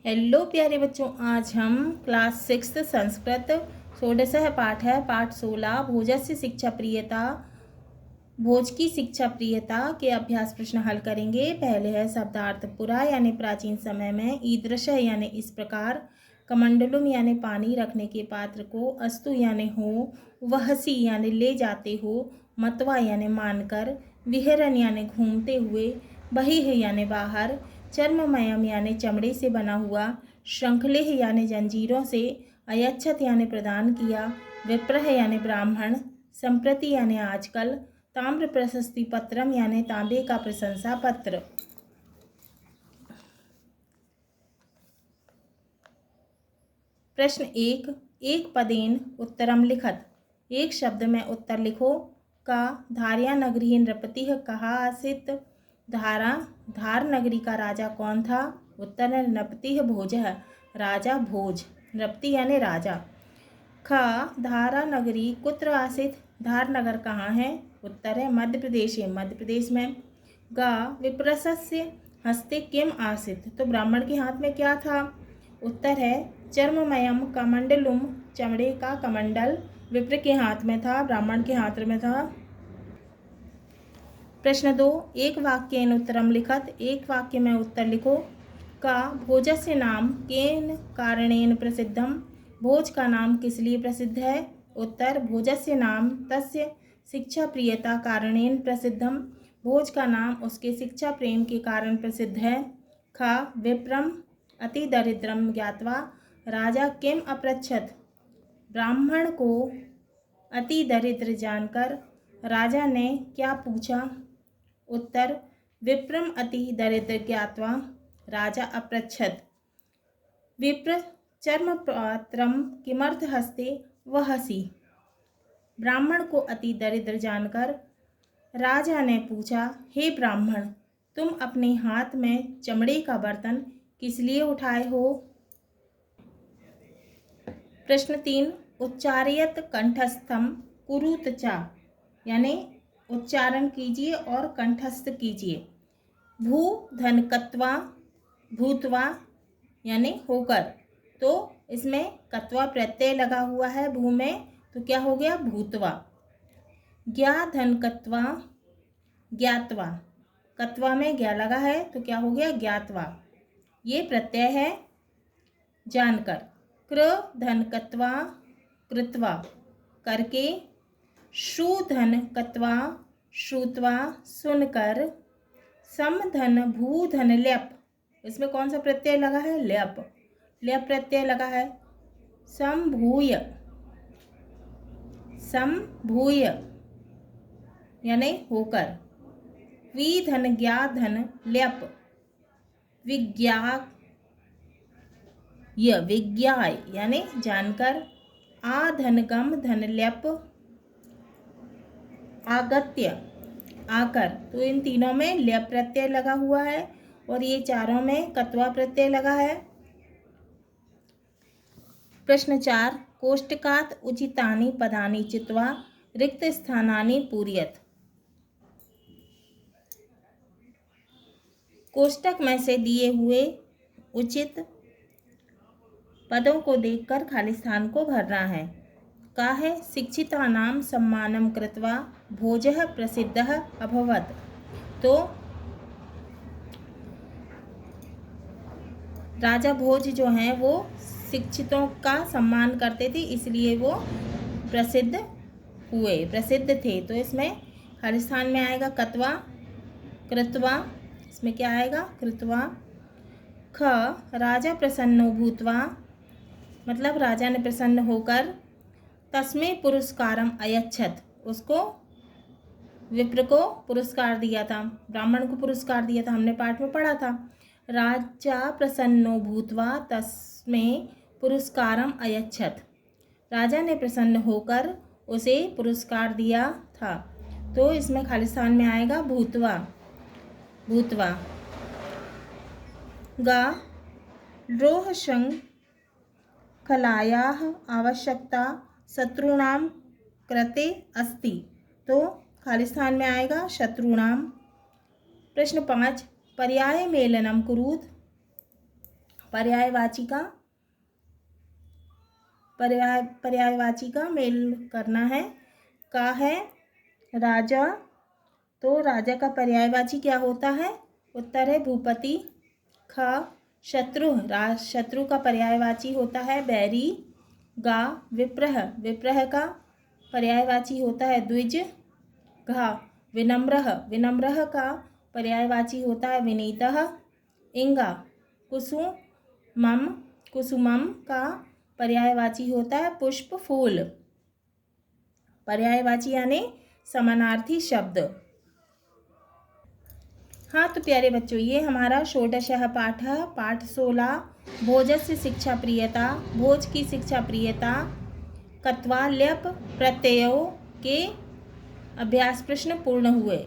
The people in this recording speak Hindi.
हेलो प्यारे बच्चों, आज हम क्लास 6 संस्कृत षोडशः पाठ है पाठ 16 भोजस्य शिक्षा प्रियता भोज की शिक्षा प्रियता के अभ्यास प्रश्न हल करेंगे। पहले है शब्दार्थ पुरा यानी प्राचीन समय में, ईदृश यानी इस प्रकार, कमंडलुम यानी पानी रखने के पात्र को, अस्तु यानी हो, वहसी यानी ले जाते हो, मतवा यानी मानकर, विहरन यानी घूमते हुए, बहिः यानी बाहर, चर्ममयम यानी चमड़े से बना हुआ, श्रृंखलेह यानी जंजीरों से, अयच्छत यानी प्रदान किया, विप्रह यानी ब्राह्मण, संप्रति यानी आजकल, ताम्र प्रशस्ति पत्रम यानी तांबे का प्रशंसा पत्र। प्रश्न एक पदेन उत्तरम लिखत, एक शब्द में उत्तर लिखो। का धार्या नगरी नृपति कहा आसित, धार नगरी का राजा कौन था? उत्तर है नृपति भोज, राजा भोज, नृपति यानी राजा। ख धारा नगरी कुत्र आसित, धार नगर कहाँ है? उत्तर है मध्य प्रदेश, मध्य प्रदेश में। ग विप्रस्य हस्ते किम आसित, तो ब्राह्मण के हाथ में क्या था? उत्तर है चर्ममयम कमंडलुम, चमड़े का कमंडल विप्र के हाथ में था, ब्राह्मण के हाथ में था। प्रश्न 2 एक वाक्येन उत्तरम लिखत, एक वाक्य में उत्तर लिखो। का भोजस्य नाम केन कारणेन प्रसिद्धम, भोज का नाम किस लिए प्रसिद्ध है? उत्तर भोजस्य नाम तस्य शिक्षा प्रियता कारणेन प्रसिद्धम, भोज का नाम उसके शिक्षा प्रेम के कारण प्रसिद्ध है। ख विप्रम अति दरिद्रम ज्ञात्वा राजा किम अपृच्छत, ब्राह्मण को अति दरिद्र जानकर राजा ने क्या पूछा? उत्तर विप्रम अति दरिद्र ज्ञात्वा राजा अपृच्छत। विप्र चर्मपात्रम किमर्थ हस्ते वहसी, ब्राह्मण को अति दरिद्र जानकर राजा ने पूछा, हे ब्राह्मण, तुम अपने हाथ में चमड़े का बर्तन किस लिए उठाए हो? प्रश्न 3 उच्चारयत कंठस्थम कुरुत चा, यानी उच्चारण कीजिए और कंठस्थ कीजिए। भू धन कत्वा, भूतवा यानी होकर, तो इसमें कत्वा प्रत्यय लगा हुआ है भू में, तो क्या हो गया? भूतवा। ज्ञा धन कत्वा, ज्ञातवा, कत्वा में ज्ञा लगा है तो क्या हो गया? ज्ञातवा, ये प्रत्यय है जानकर। कृ धन कत्वा, कृत्वा, करके। श्रु धन कत्वा, श्रुत्वा, सुनकर। सम धन भू धन ल्यप, इसमें कौन सा प्रत्यय लगा है? ल्यप, ल्यप प्रत्यय लगा है। संभूय, संभूय यानी होकर। वि धन ज्ञा धन ल्यप, विज्ञा, विज्ञाय यानी जानकर। आ धन गम धन ल्यप, आगत्य, आकर, तो इन तीनों में ल्यप प्रत्यय लगा हुआ है और ये चारों में कत्वा प्रत्यय लगा है। प्रश्न 4 कोष्टकात उचितानि पदानि चित्वा रिक्त स्थानानि पूरयत, कोष्टक में से दिए हुए उचित पदों को देखकर खाली स्थान को भरना है। का है शिक्षितानां सम्मानं कृत्वा भोजः प्रसिद्धः अभवत्, तो राजा भोज जो हैं वो शिक्षितों का सम्मान करते थे, इसलिए वो प्रसिद्ध हुए, प्रसिद्ध थे। तो इसमें खाली स्थान में आएगा कत्वा, कृत्वा, इसमें क्या आएगा? कृत्वा। ख राजा प्रसन्नो भूत्वा, मतलब राजा ने प्रसन्न होकर, तस्मै पुरस्कारम अयच्छत, उसको विप्र को पुरस्कार दिया था, ब्राह्मण को पुरस्कार दिया था, हमने पाठ में पढ़ा था। राजा प्रसन्नो भूत्वा तस्मै पुरस्कारम अयच्छत, राजा ने प्रसन्न होकर उसे पुरस्कार दिया था, तो इसमें खाली स्थान में आएगा भूतवा, भूतवा। गा द्रोह श्रृंखलायाः आवश्यकता शत्रुणां कृते अस्ति, तो खाली स्थान में आएगा शत्रुणाम। प्रश्न 5 पर्याय मेलनम कुरुत, पर्यायवाची का मेल करना है। का है राजा, तो राजा का पर्यायवाची क्या होता है? उत्तर है भूपति। ख शत्रु, शत्रु का पर्यायवाची होता है बैरी। गा विप्रह, विप्रह का पर्यायवाची होता है द्विज। घा विनम्रः, विनम्रः का पर्यायवाची होता है विनीतः। इंगा कुसुमम, कुसुमम का पर्यायवाची होता है पुष्प फूल। पर्यायवाची यानी समानार्थी शब्द। हाँ तो प्यारे बच्चों, ये हमारा षोडशः पाठः पाठ 16 भोजस्य शिक्षा प्रियता, भोज की शिक्षा प्रियता, कत्वा ल्यप प्रत्ययों के अभ्यास प्रश्न पूर्ण हुए।